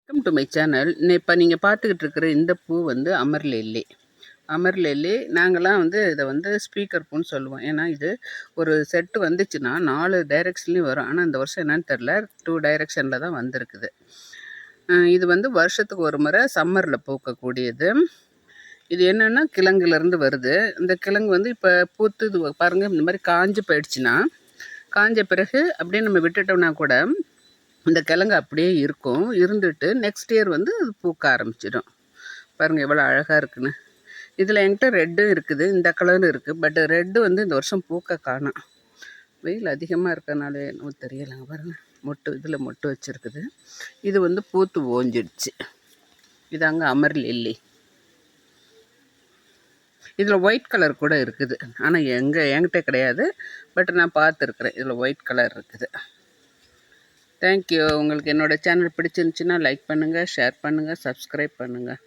Welcome to my channel. இப்போ நீங்கள் பார்த்துக்கிட்டு இருக்கிற இந்த பூ வந்து அமர் லில்லி. அமர் லில்லி நாங்கள்லாம் வந்து இதை வந்து ஸ்பீக்கர் பூன்னு சொல்லுவோம். ஏன்னா இது ஒரு செட்டு வந்துச்சுன்னா 4 டைரெக்ஷன்லேயும் வரும். ஆனால் இந்த வருஷம் என்னன்னு தெரில, 2 டைரெக்ஷனில் தான் வந்திருக்குது. இது வந்து வருஷத்துக்கு ஒரு முறை சம்மரில் பூக்கக்கூடியது. இது என்னென்னா கிழங்குலேருந்து வருது. இந்த கிழங்கு வந்து இப்போ பூத்து இது பாருங்கள், இந்த மாதிரி காஞ்சு போயிடுச்சுன்னா, காஞ்ச பிறகு அப்படியே நம்ம விட்டுட்டோம்னா கூட இந்த கிழங்கு அப்படியே இருக்கும். இருந்துட்டு நெக்ஸ்ட் இயர் வந்து அது பூக்க ஆரம்பிச்சிடும். பாருங்கள் எவ்வளோ அழகாக இருக்குன்னு. இதில் என்கிட்ட ரெட்டும் இருக்குது, இந்த கலரும் இருக்குது. பட் ரெட்டு வந்து இந்த வருஷம் பூக்க காணோம். வெயில் அதிகமாக இருக்கனால என்னவோ தெரியலைங்க. பாருங்கள் மொட்டு, இதில் மொட்டு வச்சுருக்குது. இது வந்து பூத்து ஓஞ்சிடுச்சு. இதாங்க அமர் லில்லி. இதில் ஒயிட் கலர் கூட இருக்குது. ஆனால் என்கிட்ட கிடையாது. பட் நான் பார்த்துருக்குறேன், இதில் ஒயிட் கலர் இருக்குது. தேங்க்யூ. உங்களுக்கு என்னோடய சேனல் பிடிச்சிருந்துச்சின்னா லைக் பண்ணுங்கள், ஷேர் பண்ணுங்கள், சப்ஸ்கிரைப் பண்ணுங்கள்.